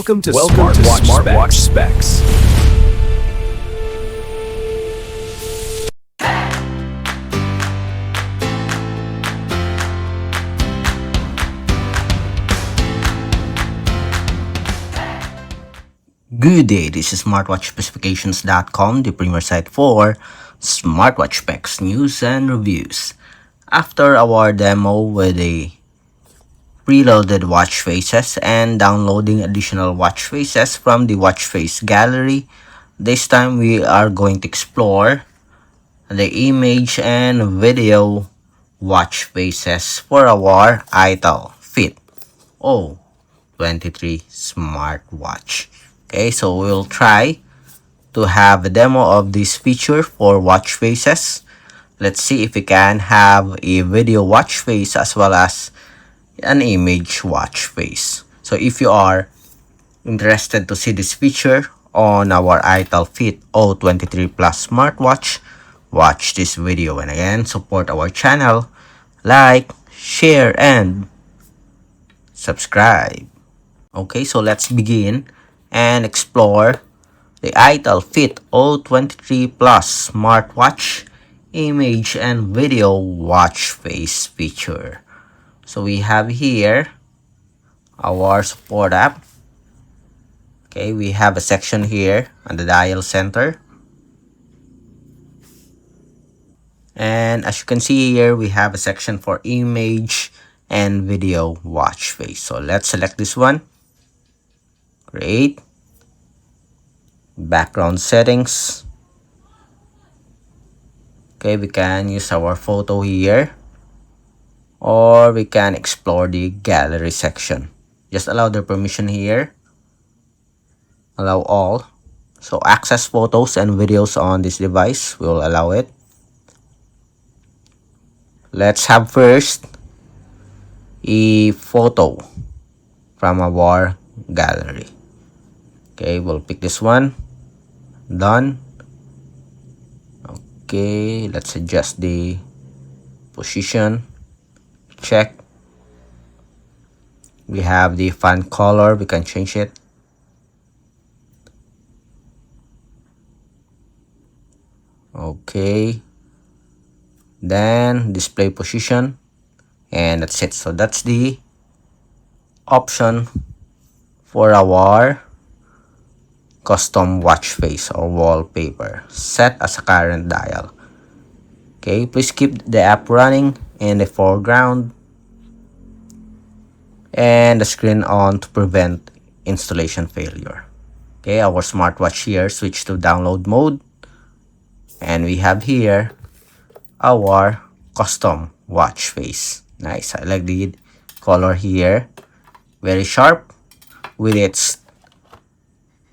Welcome to Smartwatch Specs. Good day, this is smartwatchspecifications.com, the premier site for smartwatch specs, news, and reviews. After our demo with the preloaded watch faces and downloading additional watch faces from the watch face gallery, this time we are going to explore the image and video watch faces for our iTel Fit O23 smartwatch. Okay, so we'll try to have a demo of this feature for watch faces. Let's see if we can have a video watch face as well as an image watch face. So if you are interested to see this feature on our iTel Fit O23 Plus Smartwatch, watch this video, and again, support our channel, like, share, and subscribe. Okay, so let's begin and explore the iTel Fit O23 Plus Smartwatch image and video watch face feature. So we have here our support app. Okay, we have a section here on the dial center. And as you can see here, we have a section for image and video watch face. So let's select this one. Great. Background settings. Okay, we can use our photo here, or we can explore the gallery section. Just allow the permission here. Allow all. So access photos and videos on this device, we will allow it. Let's have first a photo from our gallery. Okay, we'll pick this one. Done. Okay, let's adjust the position. Check. We have the font color, we can change it. Okay, then display position, and that's it. So that's the option for our custom watch face or wallpaper set as a current dial. Okay, please keep the app running in the foreground and the screen on to prevent installation failure. Okay, our smartwatch here switch to download mode, and we have here our custom watch face. Nice, I like the color here, very sharp with its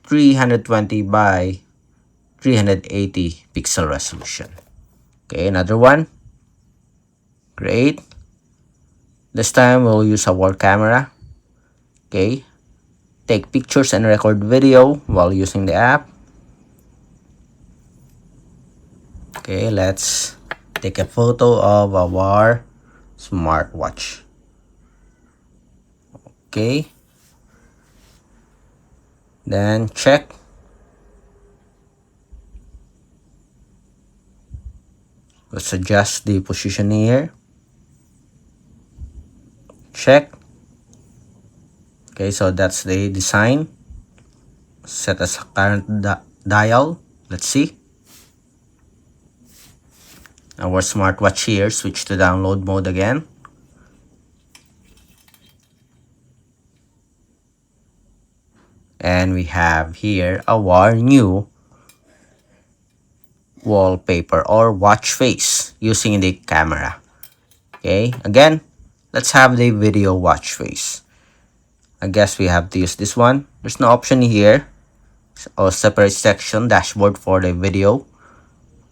320 by 380 pixel resolution. Okay, another one. Great. This time we'll use our camera. Okay, take pictures and record video while using the app. Okay, let's take a photo of our smartwatch. Okay, then check. Let's adjust the position here. Check. Okay, so that's the design. Set as a current dial. Let's see. Our smartwatch here, switch to download mode again. And we have here our new wallpaper or watch face using the camera. Okay, again, let's have the video watch face. I guess we have to use this one. There's no option here or separate section dashboard for the video.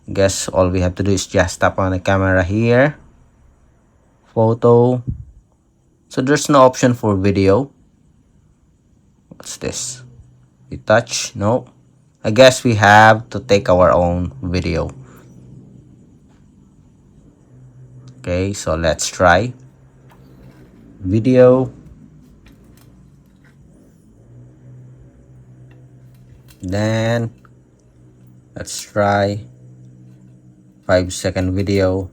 I guess all we have to do is just tap on the camera here, photo. So there's no option for video. What's this? We touch? No. I guess we have to take our own video. Okay, so let's try video. Then let's try 5-second video.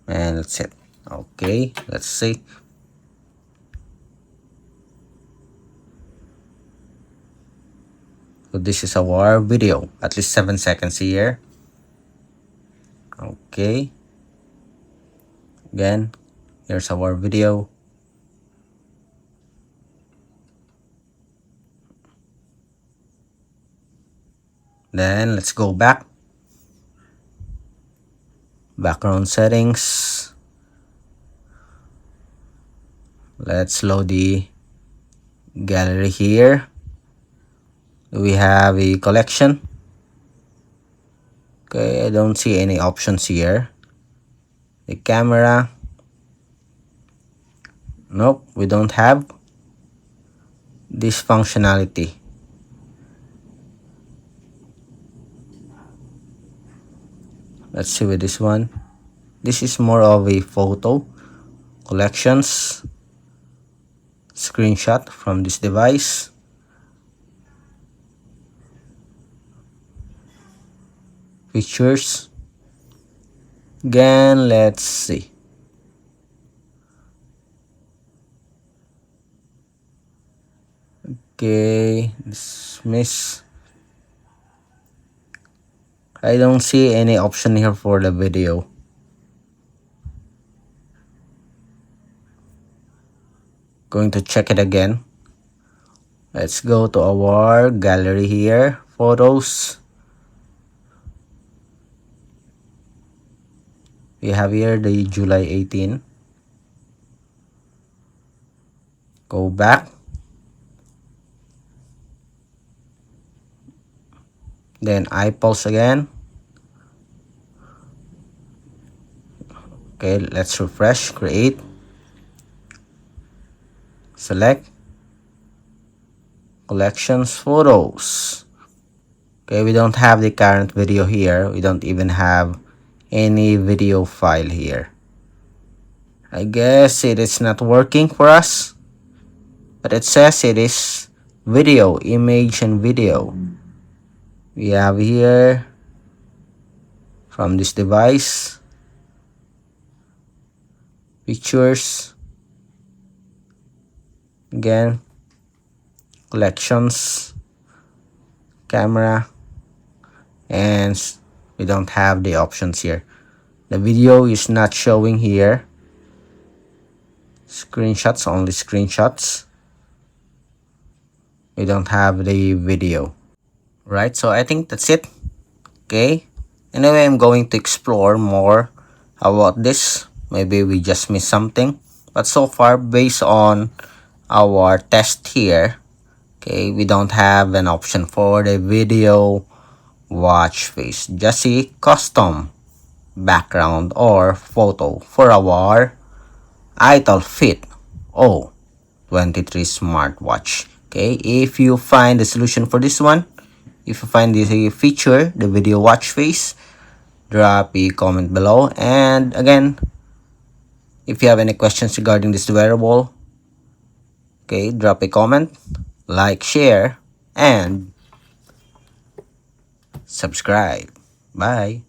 And that's it. Okay, let's see. So this is our video, at least 7 seconds here. Okay, again, here's our video. Then let's go back. Background settings. Let's load the gallery here. We have a collection. Okay, I don't see any options here. The camera. Nope, we don't have this functionality. Let's see with this one. This is more of a photo collections screenshot from this device. Features. Again, let's see. Okay, dismiss. I don't see any option here for the video. Going to check it again. Let's go to our gallery here, photos. We have here the July 18. Go back. Then iPulse again. Okay, let's refresh, create, select, collections, photos. Okay, we don't have the current video here. We don't even have any video file here. I guess it is not working for us, but it says it is video, image and video. We have here from this device, pictures, again, collections, camera, and we don't have the options here. The video is not showing here. Screenshots, only screenshots. We don't have the video. Right, so I think that's it. Okay, anyway, I'm going to explore more about this. Maybe we just missed something, but so far, based on our test here, okay, we don't have an option for the video watch face, just a custom background or photo for our iTel Fit O23 Smartwatch. Okay, if you find the solution for this one, if you find this feature, the video watch face, drop a comment below. And again, if you have any questions regarding this wearable, okay, drop a comment, like, share, and subscribe. Bye.